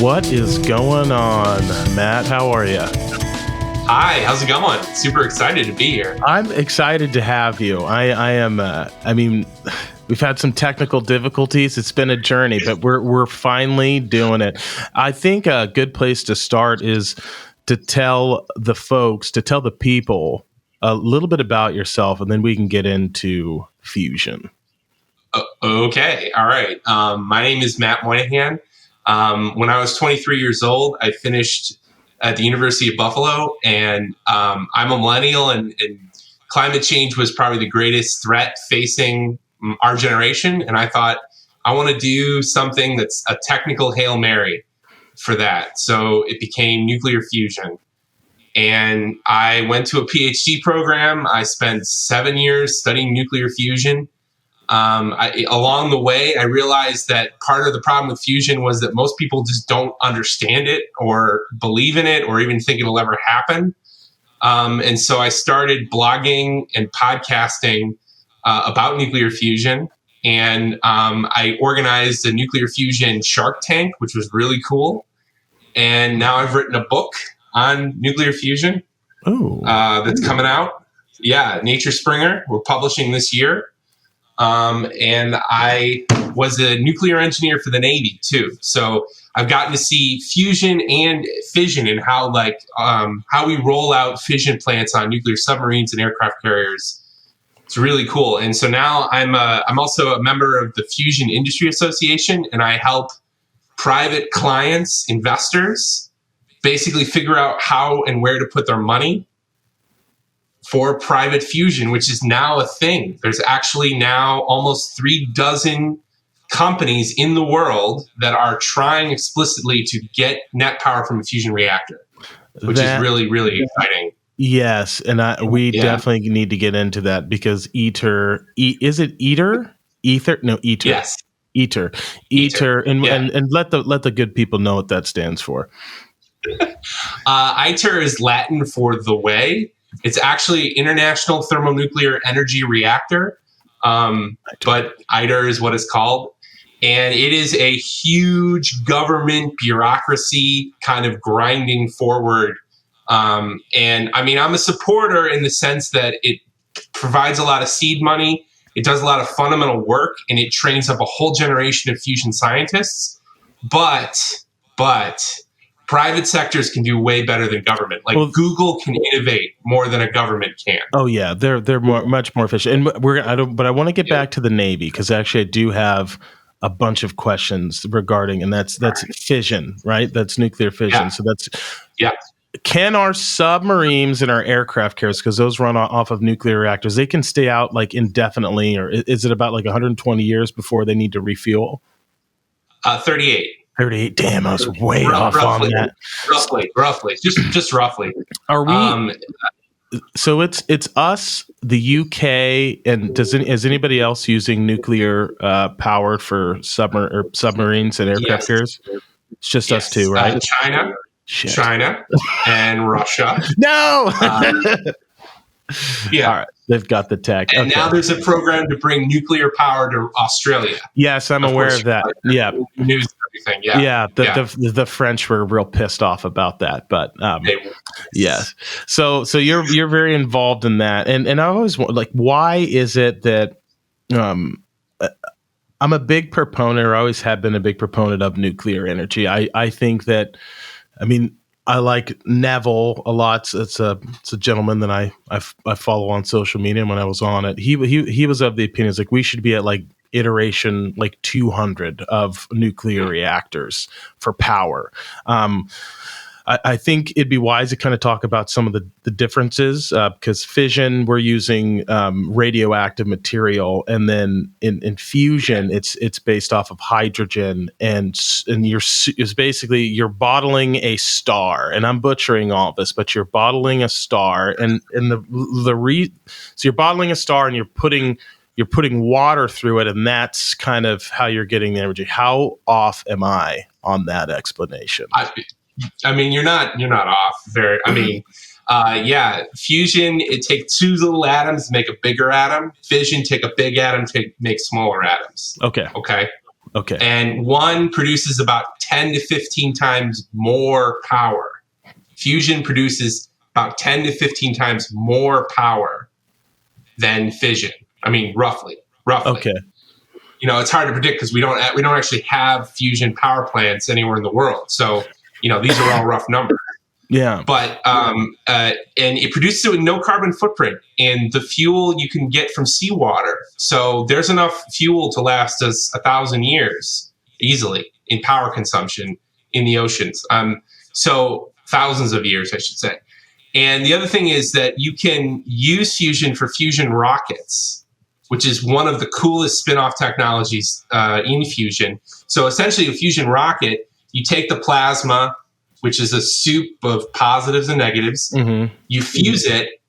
What is going on, Matt? How are you? Hi, how's it going? Super excited to be here. I'm excited to have you. I am. We've had some technical difficulties. It's been a journey, but we're finally doing it. I think a good place to start is to tell the people a little bit about yourself, and then we can get into fusion. Okay, all right. My name is Matt Moynihan. When I was 23 years old, I finished at the University of Buffalo, and I'm a millennial, and climate change was probably the greatest threat facing our generation. And I thought, I want to do something that's a technical Hail Mary for that. So it became nuclear fusion. And I went to a PhD program. I spent 7 years studying nuclear fusion. Along the way, I realized that part of the problem with fusion was that most people just don't understand it or believe in it or even think it'll ever happen. And so I started blogging and podcasting about nuclear fusion. And I organized a nuclear fusion Shark Tank, which was really cool. And now I've written a book on nuclear fusion that's coming out. Yeah, Nature Springer. We're publishing this year. And I was a nuclear engineer for the Navy too. So I've gotten to see fusion and fission and how we roll out fission plants on nuclear submarines and aircraft carriers. It's really cool. And so now I'm also a member of the Fusion Industry Association, and I help private clients, investors, basically figure out how and where to put their money for private fusion, which is now a thing. There's actually now almost 36 companies in the world that are trying explicitly to get net power from a fusion reactor, which is really, really exciting. Yes, and we definitely need to get into that because ITER, is it ITER? Ether? No, ITER. Yes. ITER. And let the good people know what that stands for. ITER is Latin for the way. It's actually International Thermonuclear Energy Reactor, but ITER is what it's called. And it is a huge government bureaucracy kind of grinding forward. And I mean, I'm a supporter in the sense that it provides a lot of seed money. It does a lot of fundamental work, and it trains up a whole generation of fusion scientists. But private sectors can do way better than government. Google can innovate more than a government can. Oh yeah, they're much more efficient. And but I want to get back to the Navy because actually I do have a bunch of questions regarding, and that's fission, right? That's nuclear fission. Yeah. So can our submarines and our aircraft carriers, because those run off of nuclear reactors, they can stay out like indefinitely, or is it about like 120 years before they need to refuel? 38. 38. Damn, I was way off on that. Roughly, just roughly. Are we? So it's us, the UK, and is anybody else using nuclear power for submarines and aircraft carriers? It's just us two, right? China and Russia. No. Yeah. All right. They've got the tech. And now there's a program to bring nuclear power to Australia. Yes, I'm aware of that. Yeah. News and everything. Yeah. The French were real pissed off about that, but yes. So you're very involved in that. And I always like, why is it that I'm a big proponent, or always have been a big proponent of nuclear energy. I think that, I mean, I like Neville a lot. It's a gentleman that I follow on social media. And when I was on it, he was of the opinion like we should be at like iteration like 200 of nuclear reactors for power. I think it'd be wise to kind of talk about some of the differences because fission, we're using radioactive material, and then in fusion, it's based off of hydrogen, and it's basically you're bottling a star, and I'm butchering all this, but you're bottling a star, so you're bottling a star, and you're putting water through it, and that's kind of how you're getting the energy. How off am I on that explanation? I mean, you're not off very. I mean, fusion, it takes two little atoms to make a bigger atom. Fission, take a big atom to make smaller atoms. Okay. Okay. And one produces about 10 to 15 times more power. Fusion produces about 10 to 15 times more power than fission. I mean, roughly. Okay. It's hard to predict because we don't actually have fusion power plants anywhere in the world. So, these are all rough numbers. Yeah. But and it produces it with no carbon footprint, and the fuel you can get from seawater. So there's enough fuel to last us 1,000 years easily in power consumption in the oceans. So thousands of years, I should say. And the other thing is that you can use fusion for fusion rockets, which is one of the coolest spin-off technologies in fusion. So essentially, a fusion rocket, you take the plasma, which is a soup of positives and negatives. Mm-hmm. You fuse it,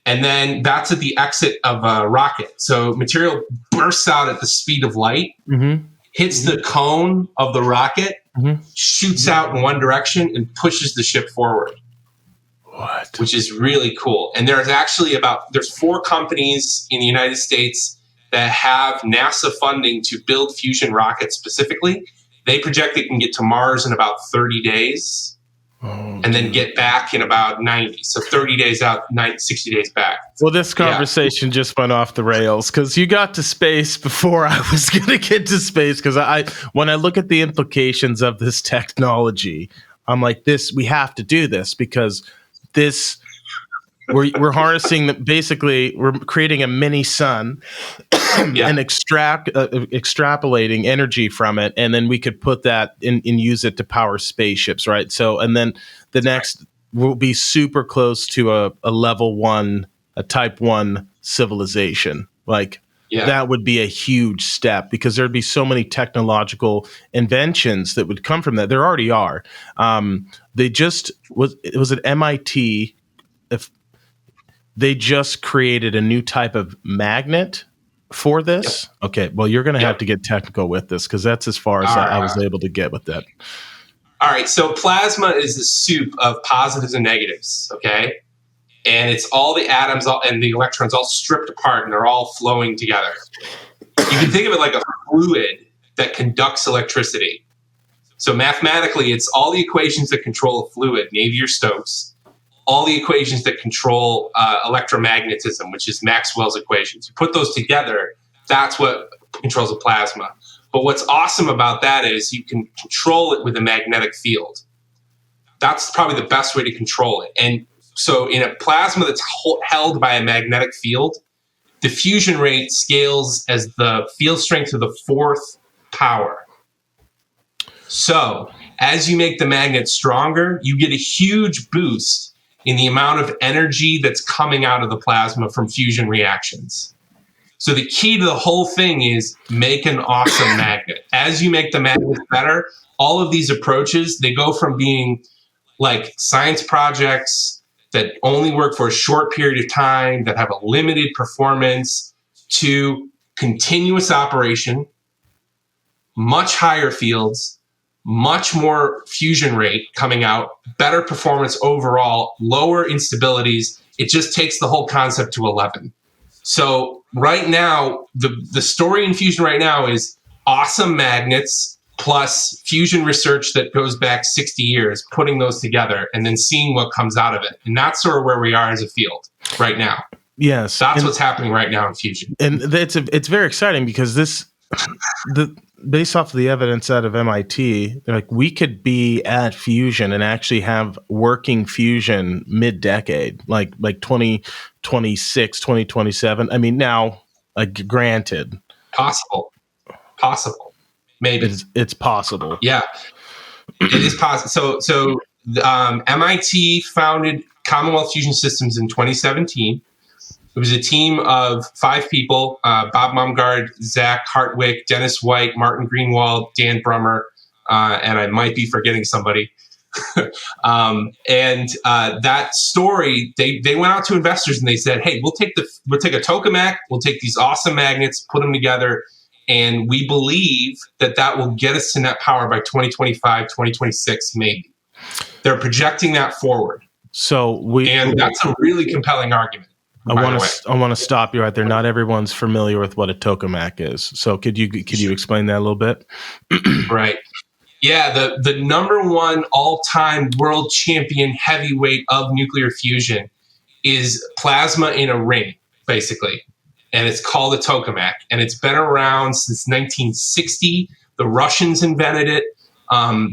and then that's at the exit of a rocket. So material bursts out at the speed of light, mm-hmm. hits the cone of the rocket, mm-hmm. shoots out in one direction, and pushes the ship forward. What? Which is really cool. And there's 4 companies in the United States that have NASA funding to build fusion rockets specifically. They project they can get to Mars in about 30 days. And then get back in about 90. So 30 days out, 60 days back. Well, this conversation just went off the rails because you got to space before I was going to get to space. Because when I look at the implications of this technology, I'm like, we have to do this because we're harnessing, basically, we're creating a mini sun. And extrapolating energy from it, and then we could put that in and use it to power spaceships, right? So, and then the next will be super close to a level 1, a type 1 civilization. That would be a huge step because there'd be so many technological inventions that would come from that. There already are. It was at MIT. If they just created a new type of magnet for this. Yep. Okay. Well, you're going to have to get technical with this because that's as far as I was able to get with that. All right. So plasma is the soup of positives and negatives. Okay. And it's all the atoms and the electrons all stripped apart and they're all flowing together. You can think of it like a fluid that conducts electricity. So mathematically, it's all the equations that control a fluid, Navier-Stokes, all the equations that control electromagnetism, which is Maxwell's equations. You put those together, that's what controls a plasma. But what's awesome about that is you can control it with a magnetic field. That's probably the best way to control it. And so in a plasma that's held by a magnetic field, the fusion rate scales as the field strength to the 4th power. So as you make the magnet stronger, you get a huge boost in the amount of energy that's coming out of the plasma from fusion reactions. So the key to the whole thing is make an awesome magnet. As you make the magnet better, all of these approaches, they go from being like science projects that only work for a short period of time, that have a limited performance, to continuous operation, much higher fields, much more fusion rate coming out, better performance overall, lower instabilities. It just takes the whole concept to 11. So right now, the story in fusion right now is awesome magnets plus fusion research that goes back 60 years, putting those together and then seeing what comes out of it. And that's sort of where we are as a field right now. Yes. That's what's happening right now in fusion. And it's very exciting because based off of the evidence out of MIT, they're like, we could be at fusion and actually have working fusion mid-decade, like 2026, 2027. I mean, now, granted. Possible. Maybe. It's possible. Yeah, it is possible. So MIT founded Commonwealth Fusion Systems in 2017. It was a team of 5 people, Bob Mumgard, Zach Hartwick, Dennis White, Martin Greenwald, Dan Brummer, and I might be forgetting somebody. That story, they went out to investors and they said, hey, we'll take a Tokamak, we'll take these awesome magnets, put them together, and we believe that will get us to net power by 2025, 2026, maybe. They're projecting that forward. So and that's a really compelling argument. I want to stop you right there. Not everyone's familiar with what a tokamak is. So could you explain that a little bit? Right. Yeah, the number one all-time world champion heavyweight of nuclear fusion is plasma in a ring, basically. And it's called a tokamak. And it's been around since 1960. The Russians invented it.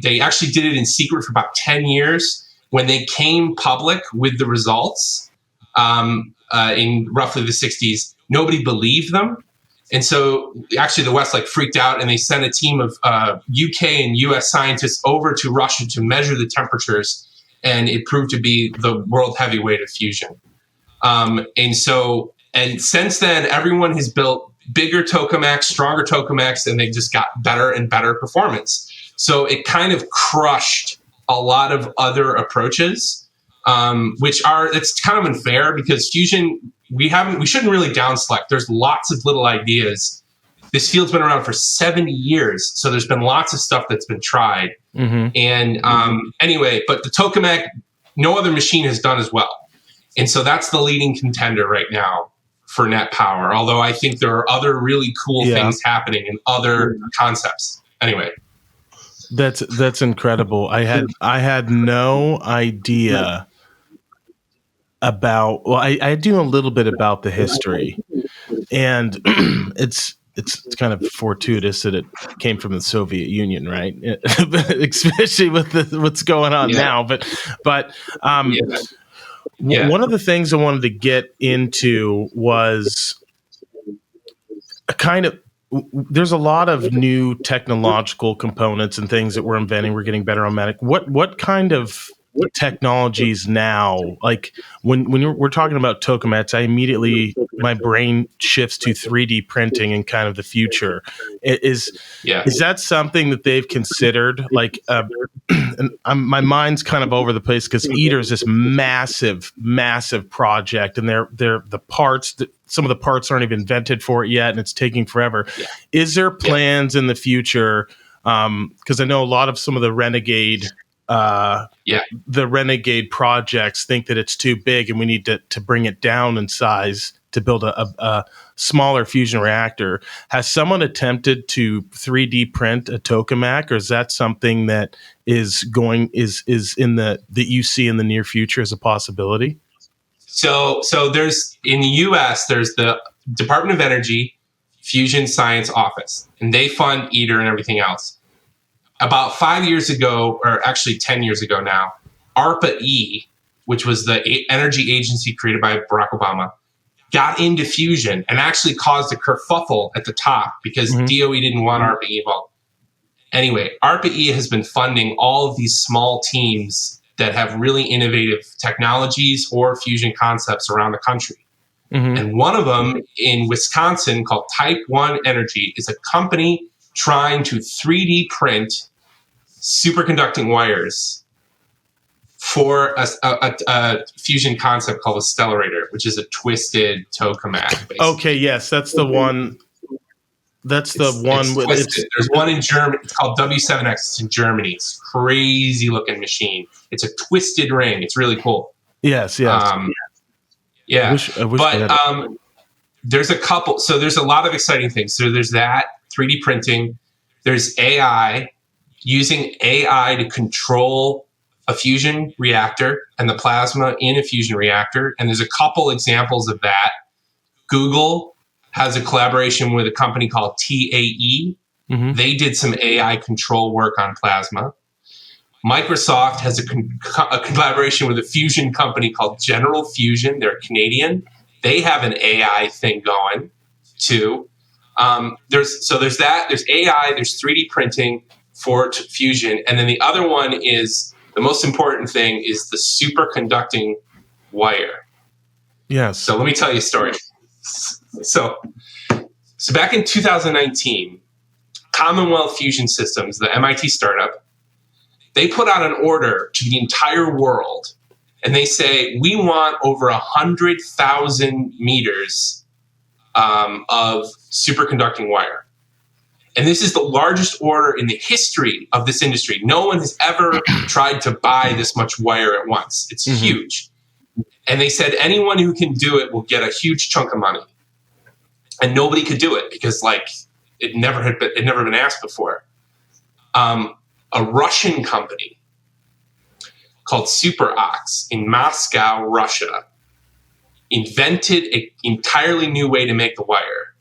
They actually did it in secret for about 10 years. When they came public with the results in roughly the 60s, nobody believed them. And so actually the West freaked out, and they sent a team of UK and US scientists over to Russia to measure the temperatures, and it proved to be the world heavyweight of fusion. And since then, everyone has built bigger tokamaks, stronger tokamaks, and they just got better and better performance. So it kind of crushed a lot of other approaches, it's kind of unfair because fusion, we shouldn't really down select. There's lots of little ideas. This field's been around for 70 years, so there's been lots of stuff that's been tried. Mm-hmm. And anyway, but the tokamak, no other machine has done as well. And so that's the leading contender right now for net power, although I think there are other really cool things happening in other concepts. Anyway. That's incredible. I had no idea about, well, I do a little bit about the history, and it's kind of fortuitous that it came from the Soviet Union, right? Especially with what's going on now. But one of the things I wanted to get into was a kind of, there's a lot of new technological components and things that we're inventing. We're getting better on medic. What kind of technologies now, like when we're talking about tokamaks, I immediately, my brain shifts to 3D printing and kind of the future. Is that something that they've considered? Like, and my mind's kind of over the place because ITER is this massive project, and they're the parts that, some of the parts aren't even invented for it yet, and it's taking forever. Yeah. Is there plans in the future? Because I know a lot of some of the renegade projects think that it's too big, and we need to bring it down in size to build a smaller fusion reactor. Has someone attempted to 3D print a tokamak, or is that something that is in that you see in the near future as a possibility? So there's, in the US, there's the Department of Energy Fusion Science Office, and they fund ITER and everything else. About 5 years ago, or actually 10 years ago now, ARPA-E, which was the energy agency created by Barack Obama, got into fusion and actually caused a kerfuffle at the top because DOE didn't want ARPA-E involved. Anyway, ARPA-E has been funding all of these small teams that have really innovative technologies or fusion concepts around the country. Mm-hmm. And one of them in Wisconsin, called Type 1 Energy, is a company trying to 3D print superconducting wires for a fusion concept called a stellarator, which is a twisted tokamak. Basically. Okay, yes, that's the one. That's the one with there's one in Germany. It's called W7X. It's in Germany. It's a crazy looking machine. It's a twisted ring. It's really cool. Yes. Yeah. I wish but there's a couple. So there's a lot of exciting things. So there's that 3D printing. There's AI, using AI to control a fusion reactor and the plasma in a fusion reactor. And there's a couple examples of that. Google has a collaboration with a company called TAE. Mm-hmm. They did some AI control work on plasma. Microsoft has a collaboration with a fusion company called General Fusion. They're Canadian. They have an AI thing going too. There's that. There's AI. There's 3D printing for fusion, and then the other one is the most important thing is the superconducting wire. Yes. So let me tell you a story. So back in 2019, Commonwealth Fusion Systems, the MIT startup, they put out an order to the entire world, and they say, we want over 100,000 meters of superconducting wire. And this is the largest order in the history of this industry. No one has ever tried to buy this much wire at once. It's huge. And they said anyone who can do it will get a huge chunk of money. And nobody could do it because it never been asked before. A Russian company called SuperOx in Moscow, Russia, invented an entirely new way to make the wire.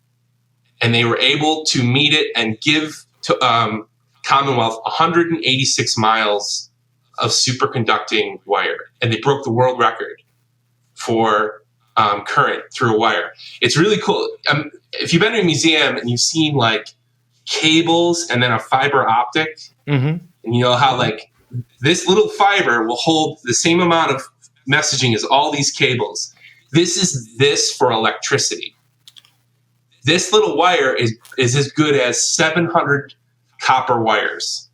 And they were able to meet it and give to Commonwealth 186 miles of superconducting wire. And they broke the world record for current through a wire. It's really cool. If you've been to a museum and you've seen cables and then a fiber optic, and you know how this little fiber will hold the same amount of messaging as all these cables. This is this for electricity. This little wire is as good as 700 copper wires.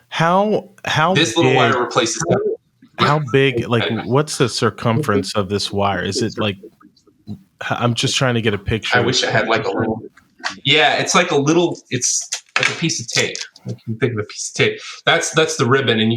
How this little wire replaces that? How big? What's the circumference of this wire? Is it I'm just trying to get a picture. I wish I had a little. Yeah, it's like a little. It's like a piece of tape. You can think of a piece of tape. That's the ribbon, and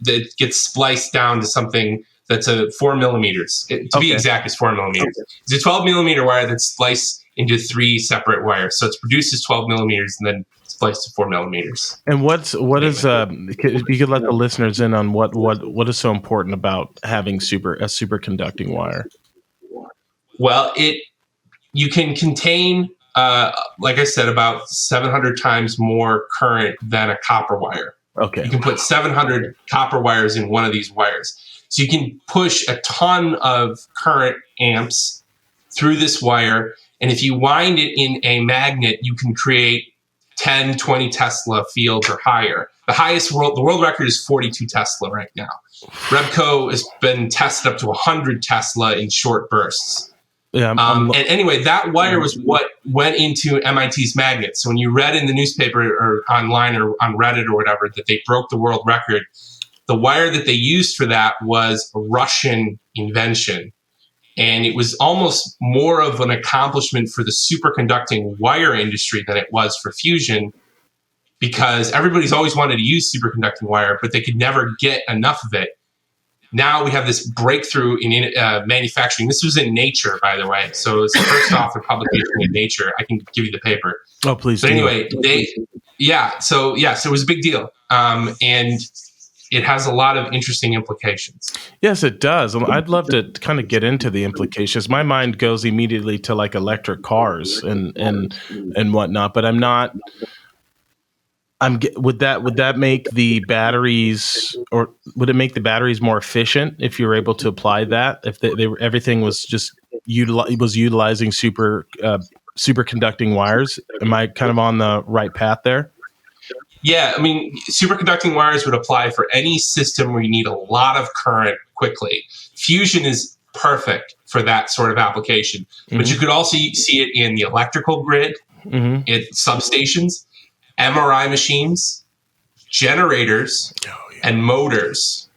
it gets spliced down to something that's 4 millimeters. To be exact, it's 4 millimeters. Okay. It's a 12 millimeter wire that's spliced into 3 separate wires. So it produces 12 millimeters and then spliced to 4 millimeters. And what is if you could let the listeners in on what is so important about having a superconducting wire? Well, you can contain, like I said, about 700 times more current than a copper wire. Okay. You can put 700 copper wires in one of these wires. So you can push a ton of current amps through this wire. And if you wind it in a magnet, you can create 10, 20 Tesla fields or higher. The world record is 42 Tesla right now. Rebco has been tested up to 100 Tesla in short bursts. Yeah, and anyway, that wire was what went into MIT's magnet. So when you read in the newspaper or online or on Reddit or whatever that they broke the world record, the wire that they used for that was a Russian invention. And it was almost more of an accomplishment for the superconducting wire industry than it was for fusion, because everybody's always wanted to use superconducting wire, but they could never get enough of it. Now we have this breakthrough in manufacturing. This was in Nature, by the way. So it's the first author publication in Nature. I can give you the paper. Oh, please. But anyway, so it was a big deal. And it has a lot of interesting implications. Yes, it does. I'd love to kind of get into the implications. My mind goes immediately to electric cars and whatnot, but I'm not. Would that make the batteries, or would it make the batteries more efficient if you were able to apply that? If everything was just utilizing superconducting wires? Am I kind of on the right path there? Yeah, I mean, superconducting wires would apply for any system where you need a lot of current quickly. Fusion is perfect for that sort of application, but you could also see it in the electrical grid, in substations, MRI machines, generators, and motors,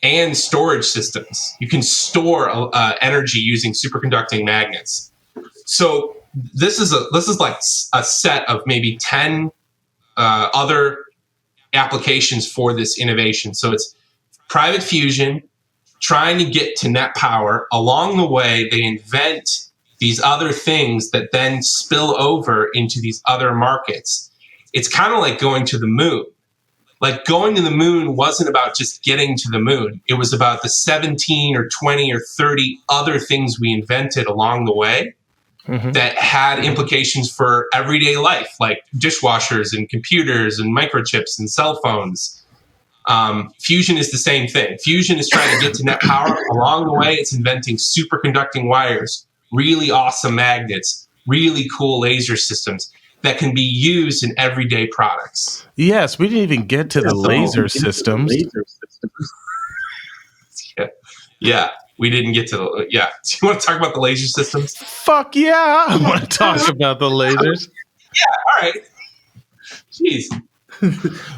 and storage systems. You can store energy using superconducting magnets. So this is like a set of maybe 10 other applications for this innovation. So it's private fusion, trying to get to net power. Along the way, they invent these other things that then spill over into these other markets. It's kind of like going to the moon. Like going to the moon wasn't about just getting to the moon. It was about the 17 or 20 or 30 other things we invented along the way that had implications for everyday life, like dishwashers and computers and microchips and cell phones. Fusion is the same thing. Fusion is trying to get to net power. Along the way, it's inventing superconducting wires, really awesome magnets, really cool laser systems that can be used in everyday products. Yes, we didn't even get to the laser systems. Yeah. We didn't get to the, Do you want to talk about the laser systems? Fuck yeah. I want to talk about the lasers. Yeah, all right. Jeez.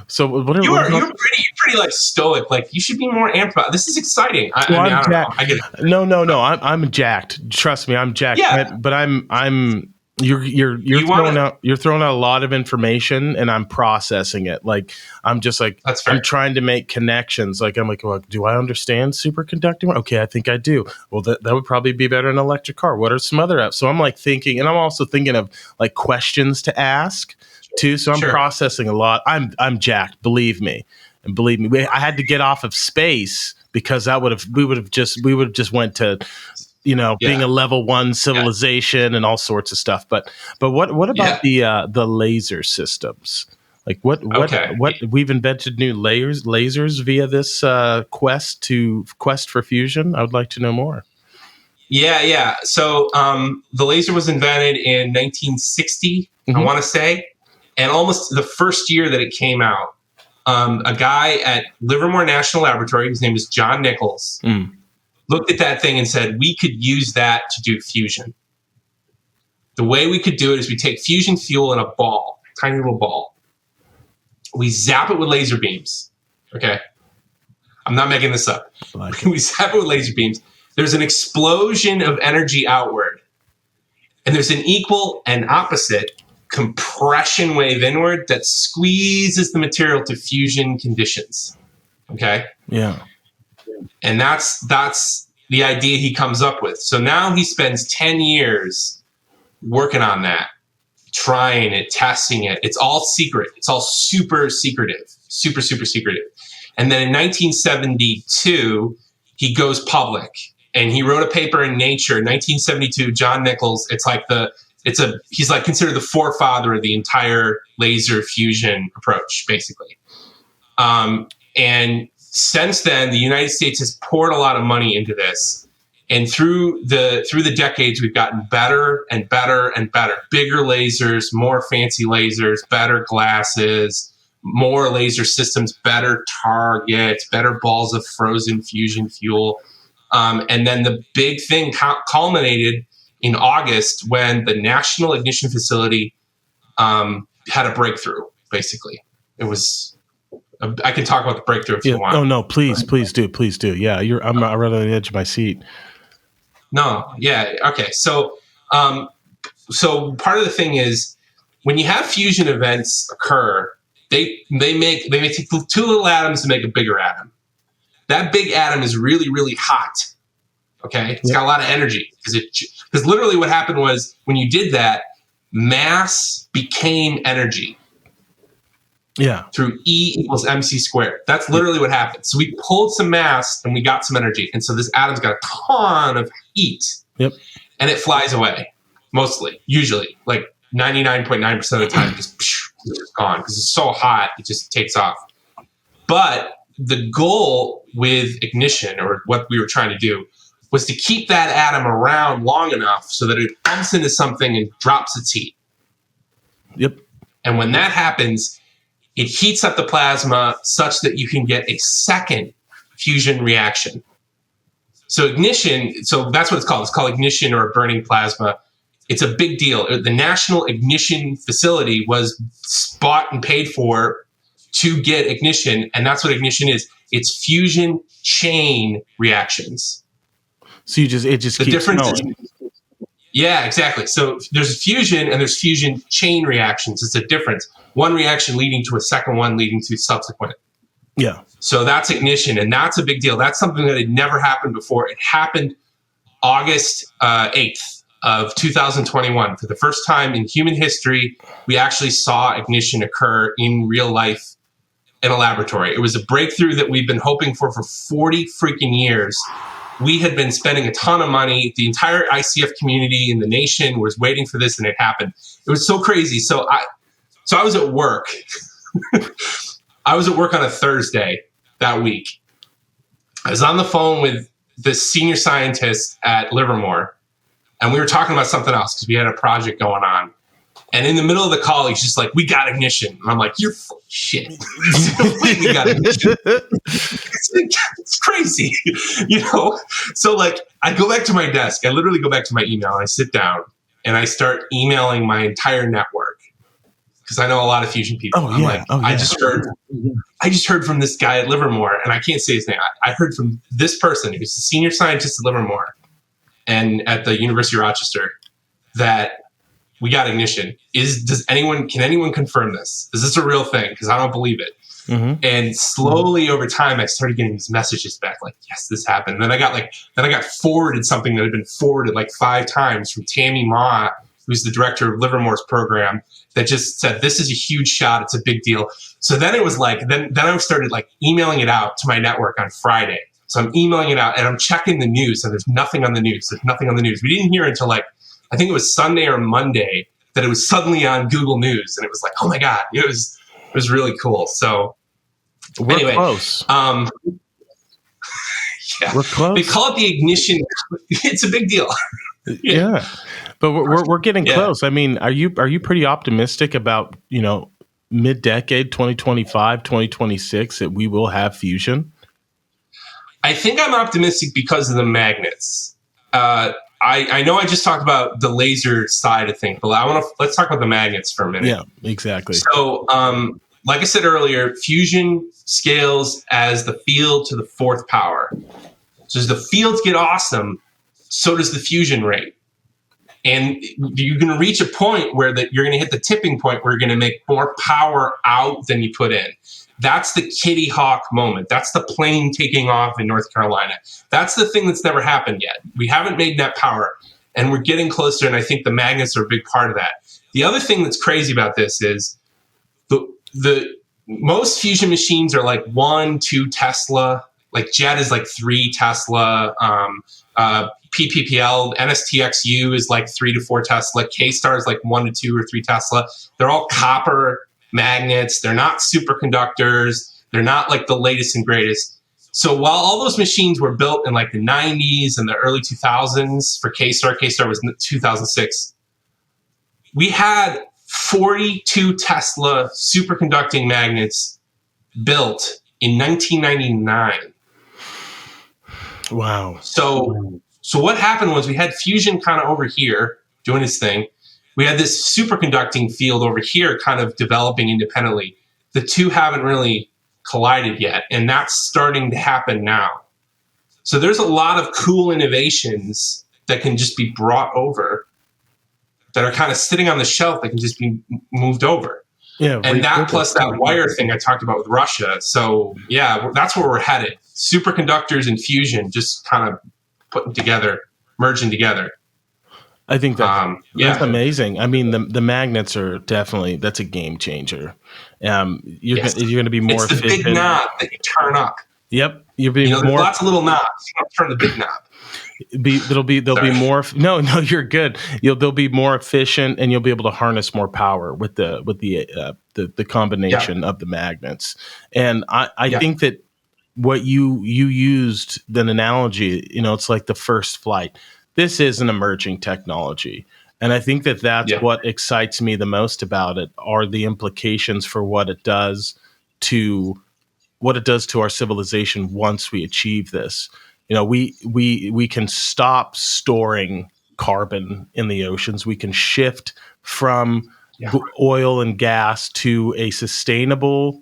So you're pretty stoic. Like, you should be more amped about it. This is exciting. I don't know. I get it. No. I'm jacked. Trust me, I'm jacked. Yeah. But I'm You're throwing out a lot of information, and I'm processing it. Like I'm just like I'm trying to make connections. Like I'm like, well, do I understand superconducting? Okay, I think I do. Well, that would probably be better in an electric car. What are some other apps? So I'm like thinking, and I'm also thinking of like questions to ask too. So I'm processing a lot. I'm jacked. Believe me, I had to get off of space because we would have just went to, being a level 1 civilization and all sorts of stuff. But what about the laser systems? Like what we've invented new lasers via this quest for fusion. I would like to know more. Yeah. So the laser was invented in 1960, I want to say, and almost the first year that it came out, a guy at Livermore National Laboratory, his name is John Nichols, looked at that thing and said, we could use that to do fusion. The way we could do it is we take fusion fuel in a ball, tiny little ball. We zap it with laser beams. Okay. I'm not making this up. We zap it with laser beams. There's an explosion of energy outward. And there's an equal and opposite compression wave inward that squeezes the material to fusion conditions. Okay. Yeah. And that's the idea he comes up with. So now he spends 10 years working on that, trying it, testing it. It's all secret. It's all super secretive, super secretive. And then in 1972, he goes public and he wrote a paper in Nature in 1972. John Nichols, he's like considered the forefather of the entire laser fusion approach, basically. And since then, the United States has poured a lot of money into this. And through the decades, we've gotten better and better and better. Bigger lasers, more fancy lasers, better glasses, more laser systems, better targets, better balls of frozen fusion fuel. And then the big thing culminated in August when the National Ignition Facility had a breakthrough, basically. It was... I can talk about the breakthrough if you want. Oh no, please do. Yeah, I'm right on the edge of my seat. No, yeah, okay. So part of the thing is when you have fusion events occur, they take two little atoms to make a bigger atom. That big atom is really, really hot. Okay, it's got a lot of energy because literally what happened was when you did that, mass became energy. Yeah. Through E equals MC squared. That's literally what happened. So we pulled some mass and we got some energy. And so this atom's got a ton of heat. Yep. And it flies away. Mostly. Usually. Like 99.9% of the time it's gone. Because it's so hot, it just takes off. But the goal with ignition, or what we were trying to do, was to keep that atom around long enough so that it bumps into something and drops its heat. Yep. And when that happens, it heats up the plasma such that you can get a second fusion reaction. So ignition, so that's what it's called. It's called ignition or burning plasma. It's a big deal. The National Ignition Facility was bought and paid for to get ignition, and that's what ignition is. It's fusion chain reactions. So it just the keeps difference going. Yeah, exactly. So there's fusion and there's fusion chain reactions. It's a difference. One reaction leading to a second one leading to subsequent. Yeah. So that's ignition, and that's a big deal. That's something that had never happened before. It happened August 8th of 2021. For the first time in human history, we actually saw ignition occur in real life in a laboratory. It was a breakthrough that we've been hoping for 40 freaking years. We had been spending a ton of money. The entire ICF community in the nation was waiting for this, and it happened. It was so crazy. So I was at work. I was at work on a Thursday that week. I was on the phone with the senior scientist at Livermore, and we were talking about something else because we had a project going on. And in the middle of the call, he's just like, "We got ignition." And I'm like, "You're full of shit." We got ignition. It's crazy, So like, I go back to my desk. I literally go back to my email. And I sit down and I start emailing my entire network because I know a lot of fusion people. I'm like, I just heard from this guy at Livermore, and I can't say his name. I heard from this person who's the senior scientist at Livermore and at the University of Rochester that we got ignition. Can anyone confirm this? Is this a real thing? Because I don't believe it. Mm-hmm. And slowly over time, I started getting these messages back, like, yes, this happened. And then I got forwarded something that had been forwarded like 5 times from Tammy Ma, who's the director of Livermore's program, that just said, this is a huge shot. It's a big deal. So then it was like, then I started like emailing it out to my network on Friday. So I'm emailing it out and I'm checking the news, and there's nothing on the news. There's nothing on the news. We didn't hear until like, I think it was Sunday or Monday that it was suddenly on Google News. And it was like, oh my God, it was really cool. So we're close. Yeah. We're close. They call it the ignition. It's a big deal. Yeah. But we're getting close. I mean, are you pretty optimistic about, mid-decade, 2025, 2026, that we will have fusion? I think I'm optimistic because of the magnets. I know I just talked about the laser side of things, but let's talk about the magnets for a minute. Yeah, exactly. So, like I said earlier, fusion scales as the field to the 4th power. So as the fields get awesome, so does the fusion rate. And you're going to reach a point where you're going to hit the tipping point where you're going to make more power out than you put in. That's the Kitty Hawk moment. That's the plane taking off in North Carolina. That's the thing that's never happened yet. We haven't made net power, and we're getting closer, and I think the magnets are a big part of that. The other thing that's crazy about this is the most fusion machines are like 1-2 Tesla. Like JET is like 3 Tesla. PPPL, NSTXU is like 3 to 4 Tesla. K-Star is like 1 to 2 or 3 Tesla. They're all copper magnets. They're not superconductors. They're not like the latest and greatest. So while all those machines were built in like the 90s and the early 2000s for K-Star was 2006, we had 42 Tesla superconducting magnets built in 1999. Wow. So what happened was we had fusion kind of over here doing its thing. We had this superconducting field over here kind of developing independently. The two haven't really collided yet, and that's starting to happen now. So there's a lot of cool innovations that can just be brought over that are kind of sitting on the shelf that can just be moved over. Yeah, and that plus that wire thing I talked about with Russia. So yeah, that's where we're headed. Superconductors and fusion just kind of merging together. I think that's amazing. I mean, the magnets are definitely, that's a game changer. You're going to be more efficient. It's the big knob that you turn up. Yep, you'll be there's lots of little knobs. You don't turn the big knob. They'll be more. No, you're good. They'll be more efficient, and you'll be able to harness more power with the combination of the magnets. And I think that what you used, the analogy, it's like the first flight. This is an emerging technology. And I think that's what excites me the most about it, are the implications for what it does to our civilization once we achieve this. We can stop storing carbon in the oceans. We can shift from oil and gas to a sustainable,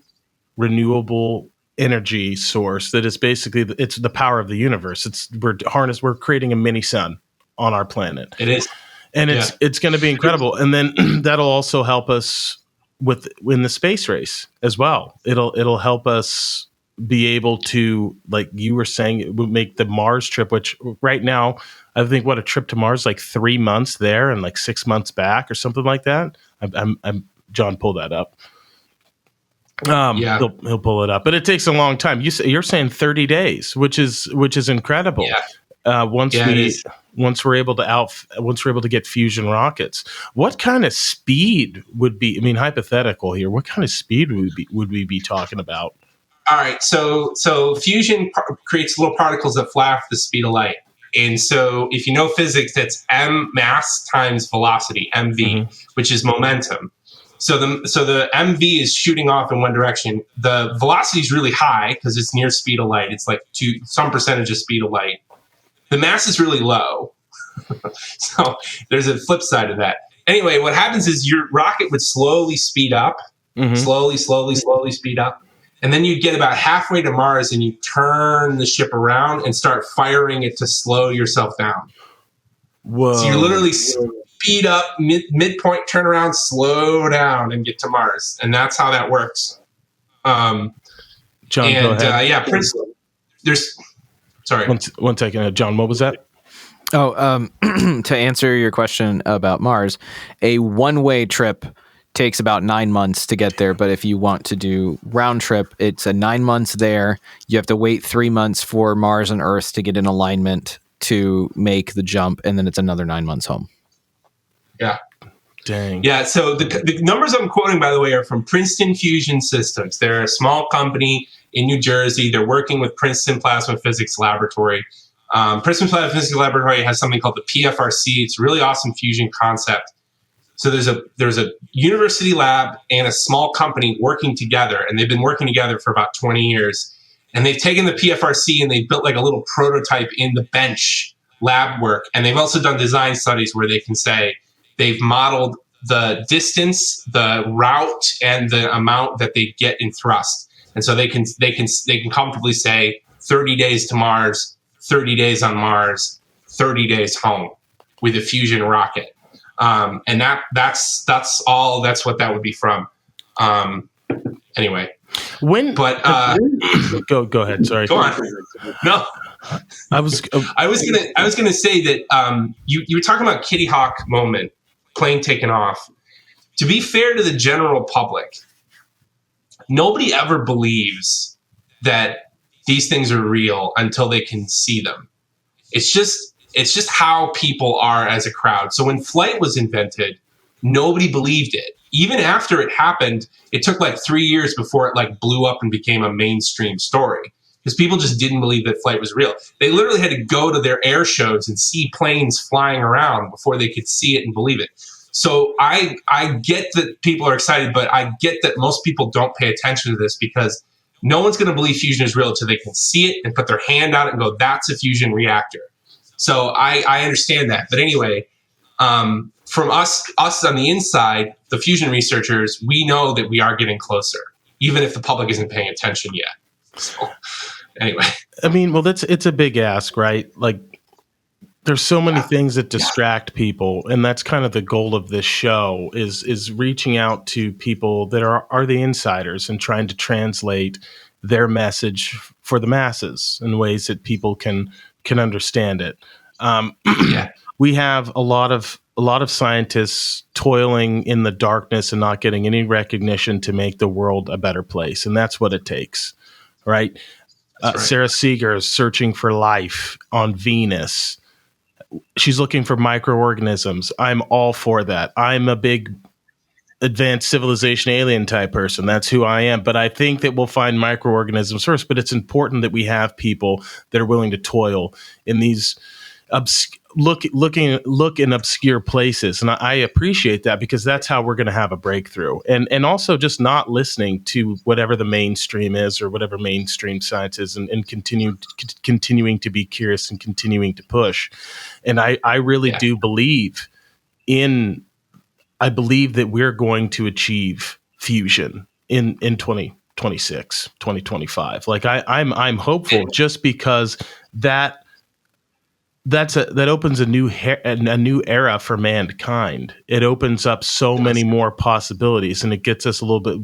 renewable energy source that is basically it's the power of the universe. We're creating a mini sun on our planet. It is, and it's going to be incredible. And then that'll also help us in the space race as well. It'll help us be able to, like you were saying, it would make the Mars trip, which right now I think a trip to Mars, like 3 months there and like 6 months back or something like that. I'm John, pull that up. He'll pull it up, but it takes a long time. You're saying 30 days, which is incredible. Once we're able to get fusion rockets, what kind of speed would be? I mean, hypothetical here. What kind of speed would we be talking about? All right, so fusion creates little particles that fly off the speed of light. And so if you know physics, that's m mass times velocity, mv, which is momentum. So the mv is shooting off in one direction. The velocity is really high because it's near speed of light. It's like some percentage of speed of light. The mass is really low. So there's a flip side of that. Anyway, what happens is your rocket would slowly speed up, slowly speed up. And then you get about halfway to Mars and you turn the ship around and start firing it to slow yourself down. Whoa. So you're literally speed up, midpoint turnaround, slow down, and get to Mars. And that's how that works. John, go ahead. Princeton. There's, sorry. One second. John, what was that? Oh, to answer your question about Mars, a one-way trip takes about 9 months to get there. But if you want to do round trip, it's a 9 months there. You have to wait 3 months for Mars and Earth to get in alignment to make the jump. And then it's another 9 months home. Yeah. Dang. Yeah. So the numbers I'm quoting, by the way, are from Princeton Fusion Systems. They're a small company in New Jersey. They're working with Princeton Plasma Physics Laboratory. Princeton Plasma Physics Laboratory has something called the PFRC. It's a really awesome fusion concept. So there's a university lab and a small company working together, and they've been working together for about 20 years. And they've taken the PFRC and they've built like a little prototype in the bench lab work. And they've also done design studies where they can say they've modeled the distance, the route, and the amount that they get in thrust. And so they can comfortably say 30 days to Mars, 30 days on Mars, 30 days home with a fusion rocket. And that's what that would be from. Anyway, go ahead. Sorry. Go on. No, I was gonna say that you were talking about Kitty Hawk moment, plane taking off. To be fair to the general public, nobody ever believes that these things are real until they can see them. It's just how people are as a crowd. So when flight was invented, nobody believed it. Even after it happened, it took like 3 years before it like blew up and became a mainstream story, because people just didn't believe that flight was real. They literally had to go to their air shows and see planes flying around before they could see it and believe it. So I get that people are excited, but I get that most people don't pay attention to this, because no one's going to believe fusion is real until they can see it and put their hand on it and go, that's a fusion reactor. So I understand that. But anyway, from us on the inside, the fusion researchers, we know that we are getting closer, even if the public isn't paying attention yet. So anyway. I mean, well, it's a big ask, right? Like, there's so many things that distract people, and that's kind of the goal of this show is reaching out to people that are the insiders and trying to translate their message for the masses in ways that people can understand it. We have a lot of scientists toiling in the darkness and not getting any recognition to make the world a better place, and that's what it takes, right? Right. Sarah Seeger is searching for life on Venus. She's looking for microorganisms. I'm all for that. I'm a big advanced civilization alien type person. That's who I am. But I think that we'll find microorganisms first. But it's important that we have people that are willing to toil in these look in obscure places. And I appreciate that, because that's how we're going to have a breakthrough. And also just not listening to whatever the mainstream is or whatever mainstream science is, and continuing to be curious and continuing to push. And I really do believe I believe that we're going to achieve fusion in 2026, 2025. Like I'm hopeful, just because that opens a new era for mankind. It opens up so many more possibilities, and it gets us a little bit.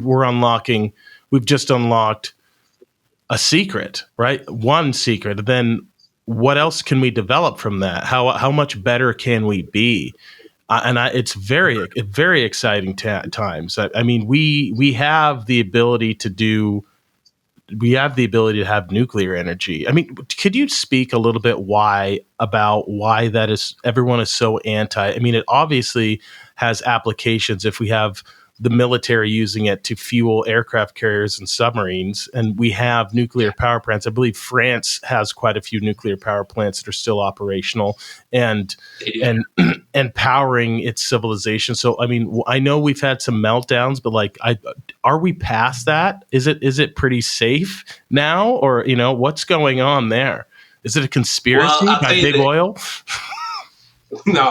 We've just unlocked a secret, right? One secret. Then what else can we develop from that? How much better can we be? It's very exciting times. I mean, we have the ability to have nuclear energy. I mean, could you speak a little bit why that is? Everyone is so anti. I mean, it obviously has applications if we have the military using it to fuel aircraft carriers and submarines, and we have nuclear power plants. I believe France has quite a few nuclear power plants that are still operational and powering its civilization. So, I mean, I know we've had some meltdowns, but like, are we past that? Is it pretty safe now, or what's going on there? Is it a conspiracy by big oil? No,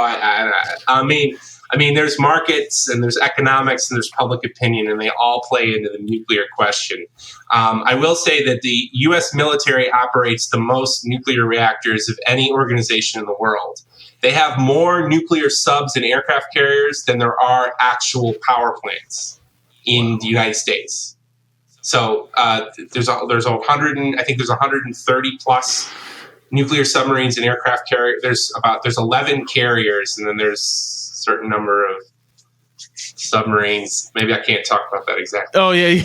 I mean, there's markets and there's economics and there's public opinion, and they all play into the nuclear question. I will say that the U.S. military operates the most nuclear reactors of any organization in the world. They have more nuclear subs and aircraft carriers than there are actual power plants in the United States. So there's 130 plus nuclear submarines and aircraft carriers. There's 11 carriers, and then there's a certain number of submarines. Maybe I can't talk about that exactly. Oh yeah,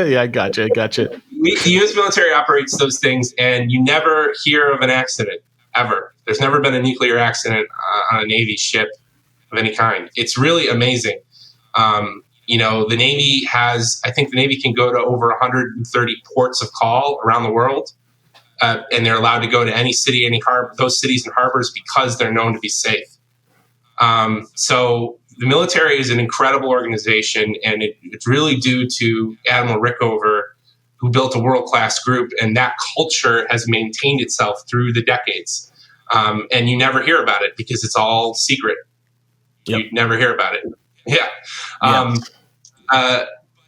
yeah, I gotcha. The U.S. military operates those things, and you never hear of an accident ever. There's never been a nuclear accident on a Navy ship of any kind. It's really amazing. The Navy I think the Navy can go to over 130 ports of call around the world, and they're allowed to go to any city, any harbor, those cities and harbors, because they're known to be safe. So the military is an incredible organization, and it's really due to Admiral Rickover, who built a world-class group, and that culture has maintained itself through the decades. And you never hear about it because it's all secret. Yep. You never hear about it. Yeah.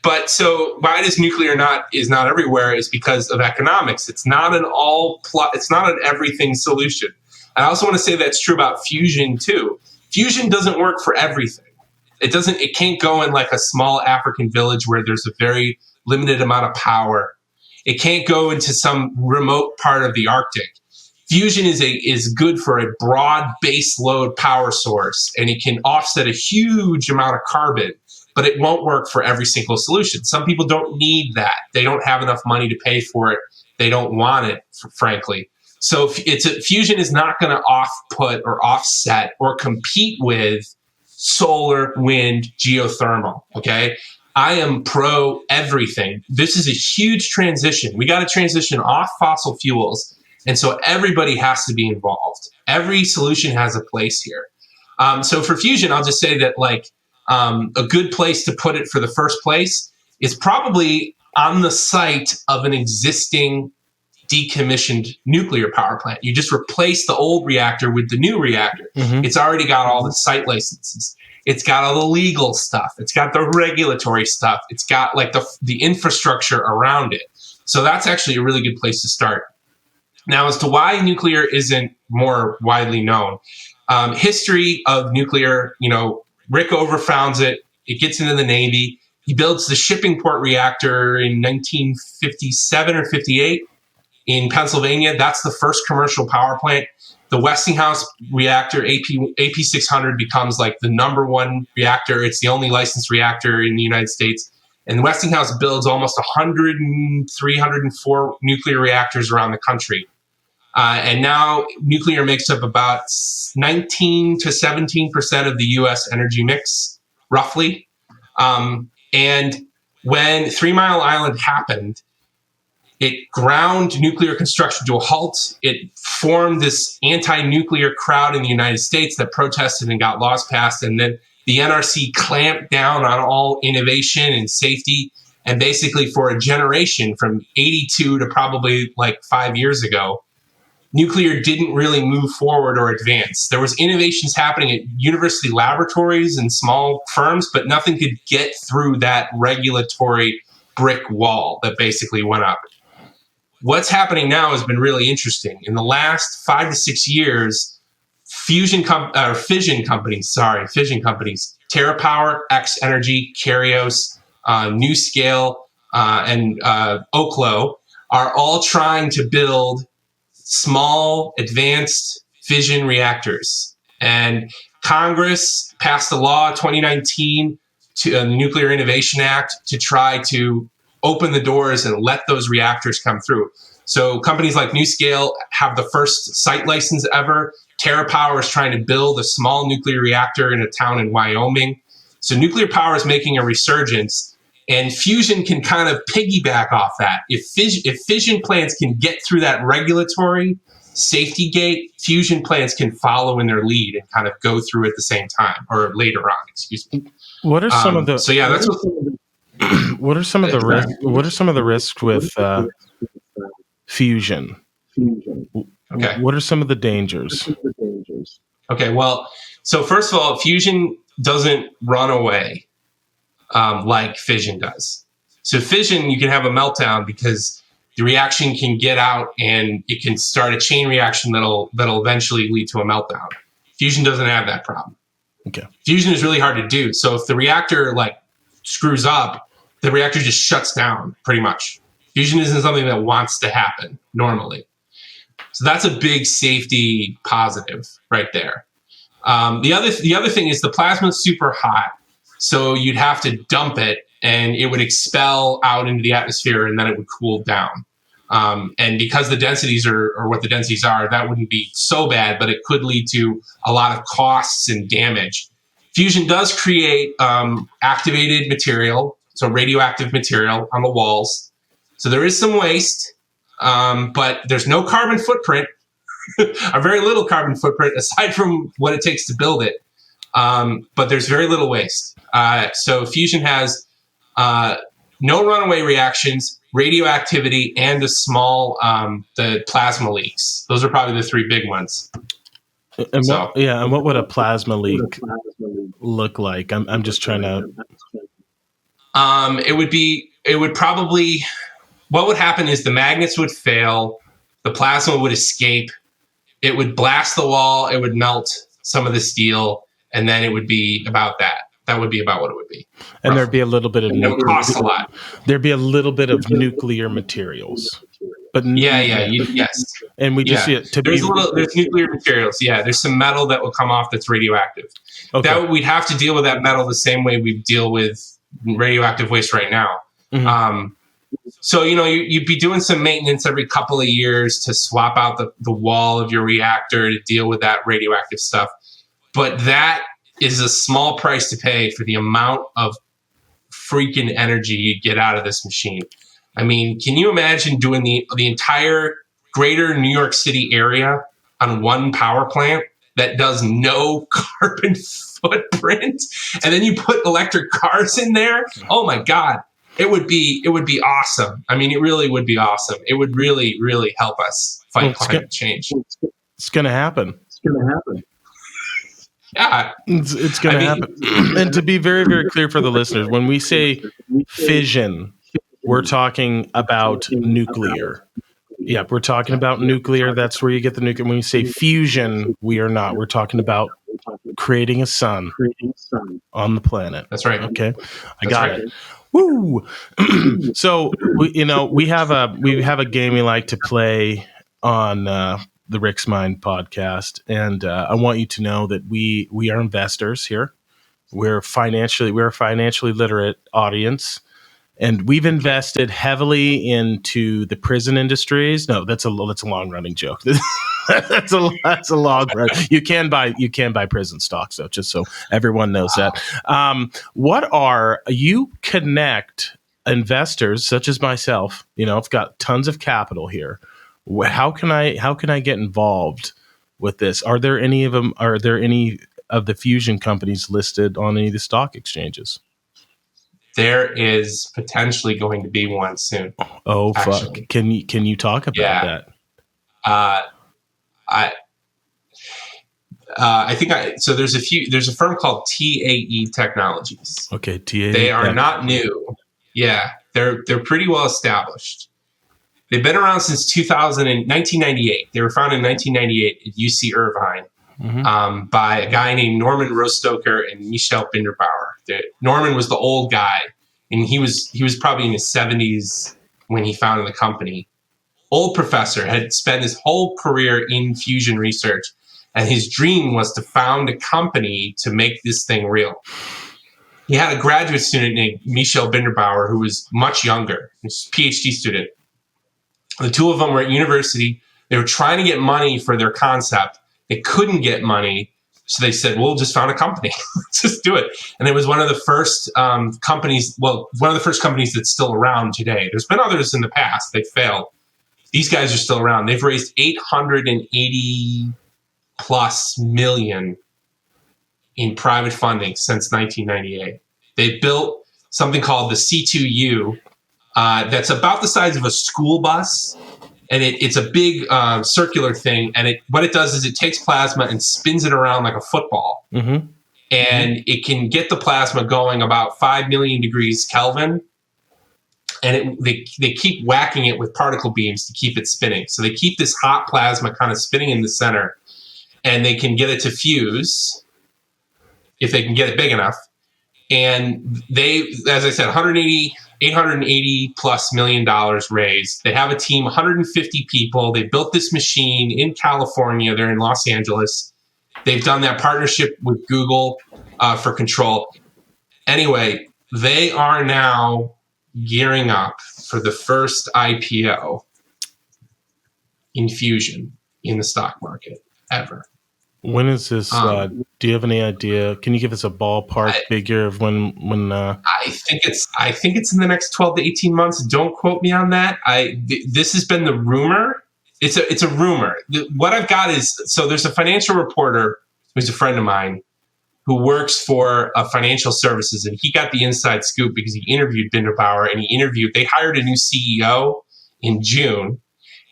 But so why does nuclear is not everywhere is because of economics. It's not it's not an everything solution. I also want to say that's true about fusion too. Fusion doesn't work for everything. It can't go in like a small African village where there's a very limited amount of power. It can't go into some remote part of the Arctic. Fusion is good for a broad base load power source, and it can offset a huge amount of carbon, but it won't work for every single solution. Some people don't need that. They don't have enough money to pay for it. They don't want it, frankly. So fusion is not going to off-put or offset or compete with solar, wind, geothermal, okay? I am pro everything. This is a huge transition. We got to transition off fossil fuels, and so everybody has to be involved. Every solution has a place here. So for fusion, I'll just say that a good place to put it for the first place is probably on the site of an existing decommissioned nuclear power plant. You just replace the old reactor with the new reactor. Mm-hmm. It's already got all the site licenses. It's got all the legal stuff. It's got the regulatory stuff. It's got the infrastructure around it. So that's actually a really good place to start. Now, as to why nuclear isn't more widely known, history of nuclear, Rickover founds it. It gets into the Navy. He builds the shipping port reactor in 1957 or 58 in Pennsylvania. That's the first commercial power plant. The Westinghouse reactor, AP600, becomes the number one reactor. It's the only licensed reactor in the United States. And Westinghouse builds almost 304 nuclear reactors around the country. And now nuclear makes up about 19 to 17% of the U.S. energy mix, roughly. And when 3 Mile Island happened, it ground nuclear construction to a halt. It formed this anti-nuclear crowd in the United States that protested and got laws passed. And then the NRC clamped down on all innovation and safety. And basically for a generation, from 82 to probably 5 years ago, nuclear didn't really move forward or advance. There was innovations happening at university laboratories and small firms, but nothing could get through that regulatory brick wall that basically went up. What's happening now has been really interesting. In the last 5 to 6 years, fission companies, TerraPower, X Energy, Kerios, NuScale, and Oklo are all trying to build small, advanced fission reactors. And Congress passed a law in 2019, the Nuclear Innovation Act, to try to open the doors and let those reactors come through. So companies like NuScale have the first site license ever. TerraPower is trying to build a small nuclear reactor in a town in Wyoming. So nuclear power is making a resurgence, and fusion can kind of piggyback off that. If fission plants can get through that regulatory safety gate, fusion plants can follow in their lead and kind of go through at the same time, or later on, excuse me. What are some of the What are some of the risks with fusion? Okay. What are some of the dangers? Okay, well, so first of all, fusion doesn't run away like fission does. So fission, you can have a meltdown because the reaction can get out and it can start a chain reaction that'll eventually lead to a meltdown. Fusion doesn't have that problem. Okay. Fusion is really hard to do. So if the reactor like screws up, the reactor just shuts down pretty much. Fusion isn't something that wants to happen normally. So that's a big safety positive right there. The other thing is the plasma is super hot. So you'd have to dump it and it would expel out into the atmosphere and then it would cool down. And because the densities are what the densities are, that wouldn't be so bad, but it could lead to a lot of costs and damage. Fusion does create activated material, so radioactive material on the walls. So there is some waste, but there's no carbon footprint, a very little carbon footprint aside from what it takes to build it. But there's very little waste. So fusion has no runaway reactions, radioactivity, and a small the plasma leaks. Those are probably the three big ones. And what would a plasma leak look like? I'm just trying to. It would probably. What would happen is the magnets would fail, the plasma would escape, it would blast the wall, it would melt some of the steel, and then it would be about that. That would be about what it would be. And there'd be a little bit of it would cost a lot. There'd be a little bit of nuclear materials. But yes. And we just see it to there's nuclear materials. Yeah, there's some metal that will come off that's radioactive. Okay. We'd have to deal with that metal the same way we deal with radioactive waste right now. Mm-hmm. So, you'd be doing some maintenance every couple of years to swap out the wall of your reactor to deal with that radioactive stuff. But that is a small price to pay for the amount of freaking energy you get out of this machine. I mean, can you imagine doing the entire greater New York City area on one power plant that does no carbon footprint? And then you put electric cars in there? Oh my God. It would be awesome. I mean, it really would be awesome. It would really, really help us fight climate change. It's going to happen. Yeah. It's going to happen. And to be very, very clear for the listeners, when we say fission, we're talking about nuclear. Yeah, we're talking about nuclear. That's where you get the nuclear. When you say fusion, we are not. We're talking about creating a sun on the planet. That's right. Okay. I got it. Woo! So we have a game we like to play on the Rick's Mind podcast, and I want you to know that we are investors here. We're a financially literate audience, and we've invested heavily into the prison industries. No, that's a long running joke. That's a long run. You can buy prison stocks though, just so everyone knows that. You connect investors such as myself? I've got tons of capital here. How can I get involved with this? Are there any of the fusion companies listed on any of the stock exchanges? There is potentially going to be one soon. Oh, fuck. Can you talk about that? I think there's a firm called Tae Technologies. Okay, Tae. They are not new. Yeah, they're pretty well established. They've been around since 1998. They were founded in 1998 at UC Irvine by a guy named Norman Rostoker and Michel Binderbauer. Norman was the old guy, and he was probably in his 70s when he founded the company. Old professor, had spent his whole career in fusion research, and his dream was to found a company to make this thing real. He had a graduate student named Michel Binderbauer who was much younger, he was a PhD student. The two of them were at university. They were trying to get money for their concept. They couldn't get money, so they said, we'll just found a company. Let's just do it. And it was one of the first companies that's still around today. There's been others in the past. They failed. These guys are still around. They've raised $880+ million in private funding since 1998. They built something called the C2U that's about the size of a school bus, and it's a big circular thing. And what it does is it takes plasma and spins it around like a football, and it can get the plasma going about 5 million degrees Kelvin. and they keep whacking it with particle beams to keep it spinning. So they keep this hot plasma kind of spinning in the center, and they can get it to fuse if they can get it big enough. And they, as I said, $880 plus million raised. They have a team, 150 people. They built this machine in California. They're in Los Angeles. They've done that partnership with Google for control. Anyway, they are now gearing up for the first IPO in fusion in the stock market ever. When is this? Do you have any idea? Can you give us a ballpark figure of when? I think it's in the next 12 to 18 months. Don't quote me on that. This has been the rumor. It's a rumor. What I've got is, so there's a financial reporter who's a friend of mine who works for financial services, and he got the inside scoop because he interviewed Binderbauer, and they hired a new CEO in June.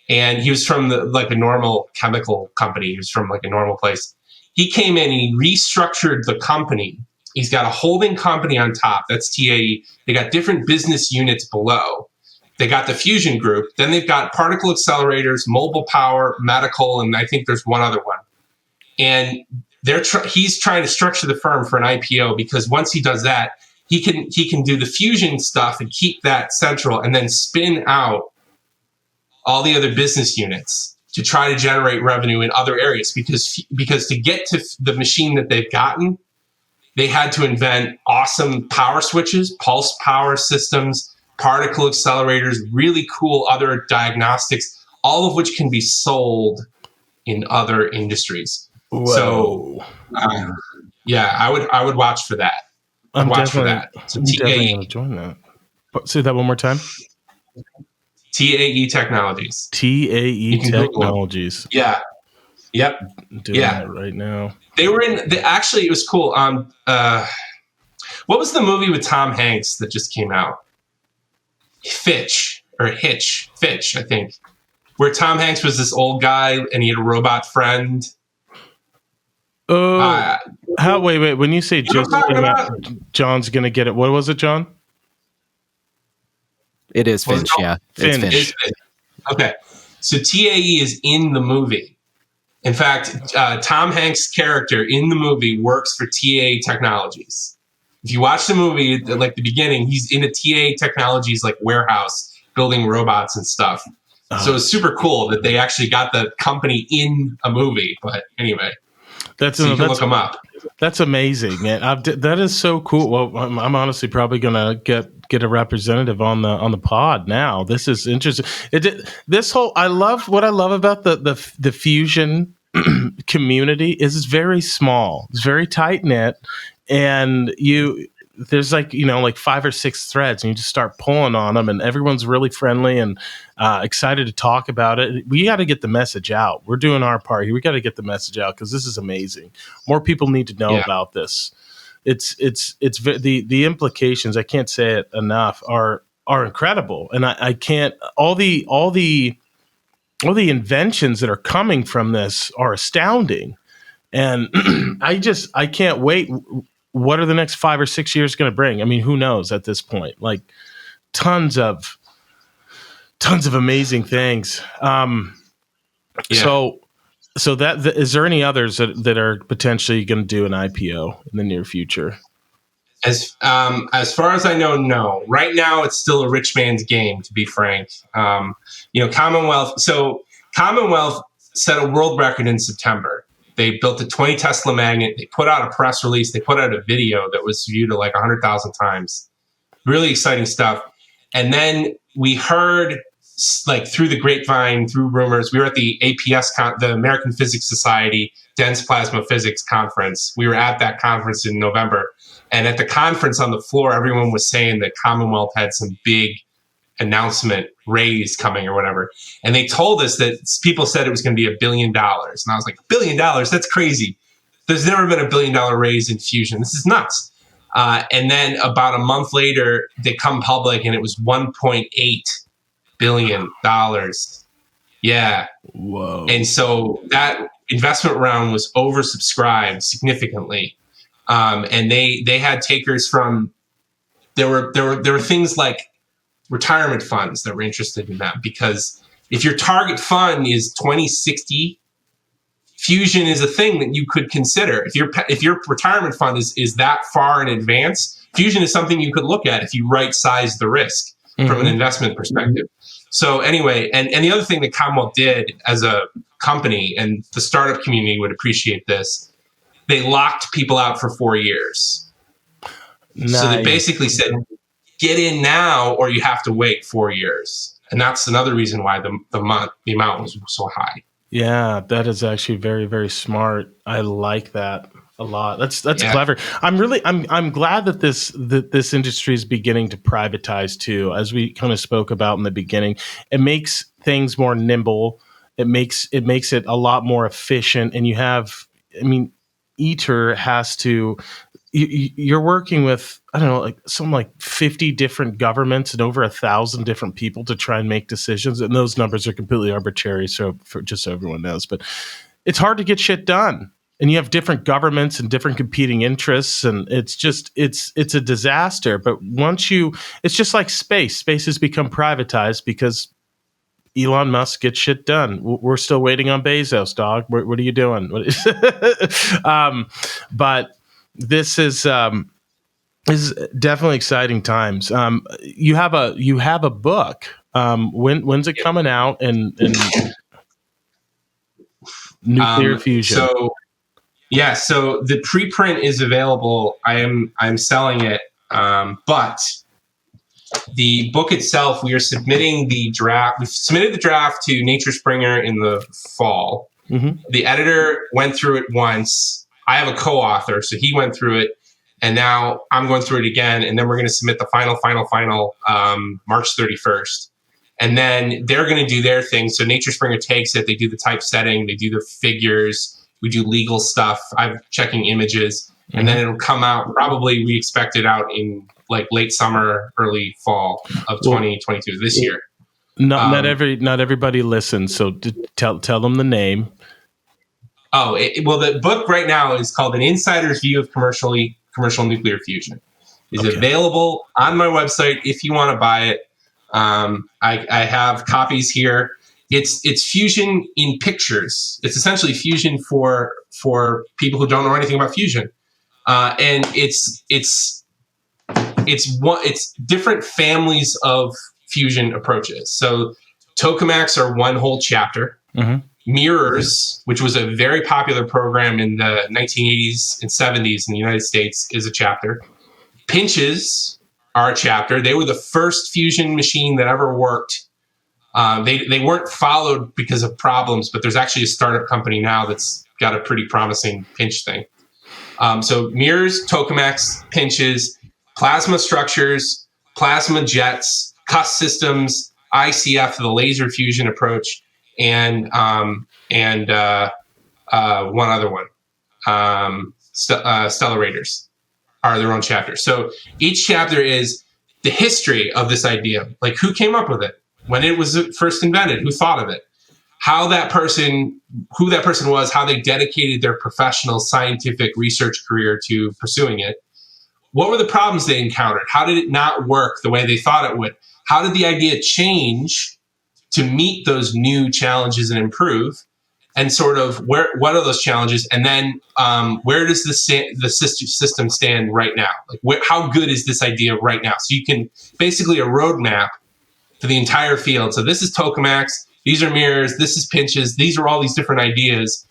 And he was from a normal chemical company. He was from like a normal place. He came in and he restructured the company. He's got a holding company on top. That's TAE. They got different business units below. They got the fusion group. Then they've got particle accelerators, mobile power, medical, and I think there's one other one. And he's trying to structure the firm for an IPO, because once he does that, he can do the fusion stuff and keep that central, and then spin out all the other business units to try to generate revenue in other areas, because to get to the machine that they've gotten, they had to invent awesome power switches, pulse power systems, particle accelerators, really cool other diagnostics, all of which can be sold in other industries. Whoa. So, I would watch for that. So definitely going to join that. Say that one more time. TAE Technologies. TAE Technologies. Yeah. Yep. Doing that right now. They were actually, it was cool. What was the movie with Tom Hanks that just came out? Hitch, I think. Where Tom Hanks was this old guy and he had a robot friend. Oh, wait. When you say John's going to get it, what was it, John? It is Finch, yeah. It's Finch. Okay. So TAE is in the movie. In fact, Tom Hanks' character in the movie works for TAE Technologies. If you watch the movie, like the beginning, he's in a TAE Technologies like warehouse building robots and stuff. So it's super cool that they actually got the company in a movie. But anyway, you can look them up. That's amazing, and that is so cool. Well, I'm honestly probably gonna get a representative on the pod now. This is interesting. I love about the fusion community is it's very small. It's very tight knit, and there's like 5 or 6 threads, and you just start pulling on them, and everyone's really friendly and excited to talk about it. We got to get the message out. We're doing our part here. We got to get the message out because this is amazing. More people need to know about this. It's the implications. I can't say it enough. Are incredible, and I can't. All the inventions that are coming from this are astounding, and I can't wait. What are the next 5 or 6 years going to bring? I mean, who knows at this point? Like tons of amazing things. So that is there any others that are potentially going to do an IPO in the near future? As far as I know, no. Right now, it's still a rich man's game, to be frank. Commonwealth. So Commonwealth set a world record in September. They built a 20 Tesla magnet. They put out a press release. They put out a video that was viewed like 100,000 times. Really exciting stuff. And then we heard, like through the grapevine, through rumors, we were at the APS, the American Physics Society Dense Plasma Physics Conference. We were at that conference in November. And at the conference on the floor, everyone was saying that Commonwealth had some big announcement raise coming or whatever. And they told us that people said it was going to be $1 billion. And I was like, $1 billion? That's crazy. There's never been $1 billion raise in fusion. This is nuts. And then about a month later, they come public and it was $1.8 billion. Yeah. Whoa. And so that investment round was oversubscribed significantly. And they had takers from, there were things like retirement funds that were interested in that, because if your target fund is 2060, fusion is a thing that you could consider. If your retirement fund is that far in advance, fusion is something you could look at if you right size the risk from an investment perspective. So anyway, and the other thing that Commonwealth did as a company, and the startup community would appreciate this, they locked people out for 4 years. Nice. So they basically said, get in now or you have to wait 4 years. And that's another reason why the amount was so high. Yeah, that is actually very, very smart. I like that a lot. That's clever. I'm glad that this industry is beginning to privatize too, as we kind of spoke about in the beginning. It makes things more nimble. It makes it a lot more efficient. And you have, I mean, ITER has to. You're working with, I don't know, like 50 different governments and over 1,000 different people to try and make decisions. And those numbers are completely arbitrary. So just so everyone knows, but it's hard to get shit done. And you have different governments and different competing interests. And it's a disaster. But it's just like space. Space has become privatized because Elon Musk gets shit done. We're still waiting on Bezos, dog. What are you doing? But this is definitely exciting times. You have a book. When's it coming out? And nuclear fusion. So the preprint is available. I'm selling it, but the book itself, we are submitting the draft. We've submitted the draft to Nature Springer in the fall. Mm-hmm. The editor went through it once. I have a co-author, so he went through it, and now I'm going through it again, and then we're going to submit the final March 31st. And then they're going to do their thing. So Nature Springer takes it, they do the typesetting, they do the figures, we do legal stuff, I'm checking images, and then it'll come out, probably we expect it out in like late summer, early fall of 2022, this year. Not everybody listens, so tell them the name. The book right now is called An Insider's View of Commercial Nuclear Fusion. It's available on my website if you want to buy it. I have copies here. It's fusion in pictures. It's essentially fusion for people who don't know anything about fusion, and it's different families of fusion approaches. So tokamaks are one whole chapter. Mm-hmm. Mirrors, which was a very popular program in the 1980s and 70s in the United States, is a chapter. Pinches are a chapter. They were the first fusion machine that ever worked. They weren't followed because of problems, but there's actually a startup company now that's got a pretty promising pinch thing. So mirrors, tokamaks, pinches, plasma structures, plasma jets, CUS systems, ICF, the laser fusion approach, and one other one, stellarators are their own chapter. So each chapter is the history of this idea, like who came up with it, when it was first invented, who thought of it, who that person was, how they dedicated their professional scientific research career to pursuing it. What were the problems they encountered? How did it not work the way they thought it would? How did the idea change to meet those new challenges and improve? And sort of what are those challenges? And then where does the system stand right now? Like how good is this idea right now? So you can basically a roadmap for the entire field. So this is tokamaks, these are mirrors, this is pinches, these are all these different ideas.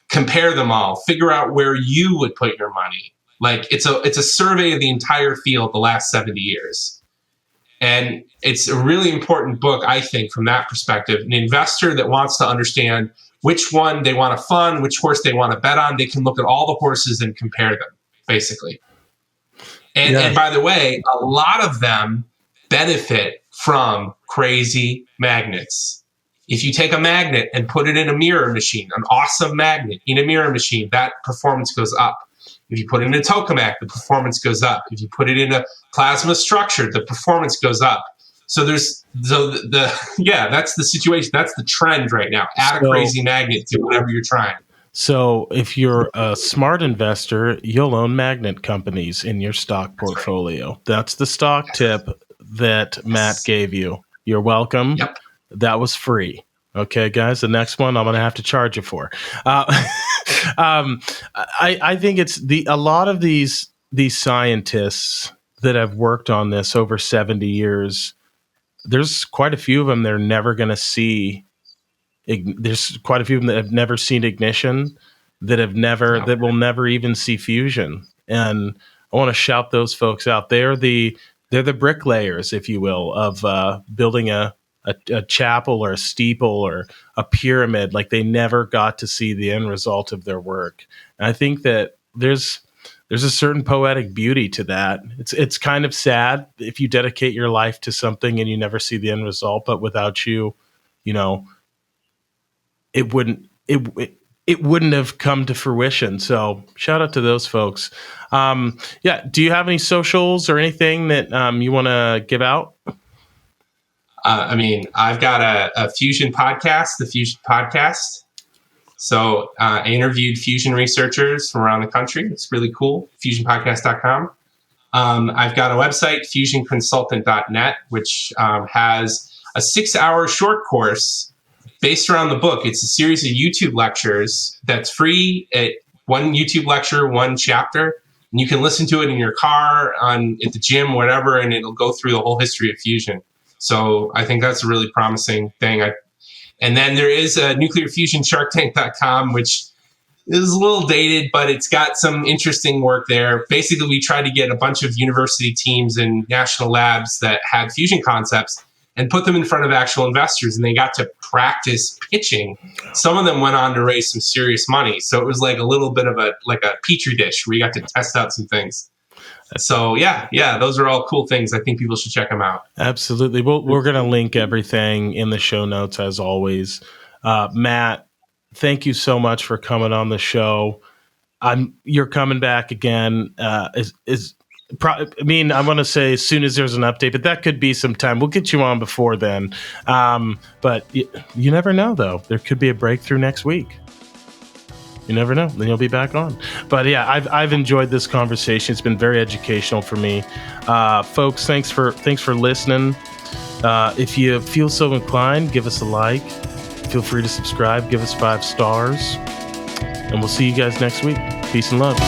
Compare them all, figure out where you would put your money. Like it's a survey of the entire field the last 70 years. And it's a really important book, I think, from that perspective. An investor that wants to understand which one they want to fund, which horse they want to bet on, they can look at all the horses and compare them, basically. And by the way, a lot of them benefit from crazy magnets. If you take a magnet and put it in a mirror machine, an awesome magnet in a mirror machine, that performance goes up. If you put it in a tokamak, the performance goes up. If you put it in a plasma structure, the performance goes up. So that's the situation. That's the trend right now. Add a crazy magnet to whatever you're trying. So if you're a smart investor, you'll own magnet companies in your stock portfolio. That's the stock tip. that Matt gave you. You're welcome. Yep. That was free. Okay, guys. The next one I'm going to have to charge you for. I think it's a lot of these scientists that have worked on this over 70 years. There's quite a few of them they're never going to see. There's quite a few of them that have never seen ignition, that will never even see fusion. And I want to shout those folks out. They're the bricklayers, if you will, of building a chapel or a steeple or a pyramid. Like, they never got to see the end result of their work. And I think that there's a certain poetic beauty to that. It's kind of sad if you dedicate your life to something and you never see the end result, but without you, it wouldn't have come to fruition. So shout out to those folks. Do you have any socials or anything that you want to give out? I've got a fusion podcast, the Fusion Podcast. So I interviewed fusion researchers from around the country. It's really cool. FusionPodcast.com. I've got a website, FusionConsultant.net, which has a 6-hour short course based around the book. It's a series of YouTube lectures that's free. One YouTube lecture, one chapter. And you can listen to it in your car, at the gym, whatever, and it'll go through the whole history of fusion. So I think that's a really promising thing. And then there is a nuclearfusionsharktank.com, which is a little dated, but it's got some interesting work there. Basically, we tried to get a bunch of university teams and national labs that had fusion concepts and put them in front of actual investors, and they got to practice pitching. Some of them went on to raise some serious money. So it was like a little bit of a petri dish where you got to test out some things. So yeah, those are all cool things. I think people should check them out. Absolutely. We're going to link everything in the show notes as always. Matt, thank you so much for coming on the show. You're coming back again. I want to say as soon as there's an update, but that could be some time. We'll get you on before then. But you never know, though. There could be a breakthrough next week. You never know. Then you'll be back on. But yeah, I've enjoyed this conversation. It's been very educational for me. Folks, thanks for listening. If you feel so inclined, give us a like. Feel free to subscribe. Give us 5 stars. And we'll see you guys next week. Peace and love.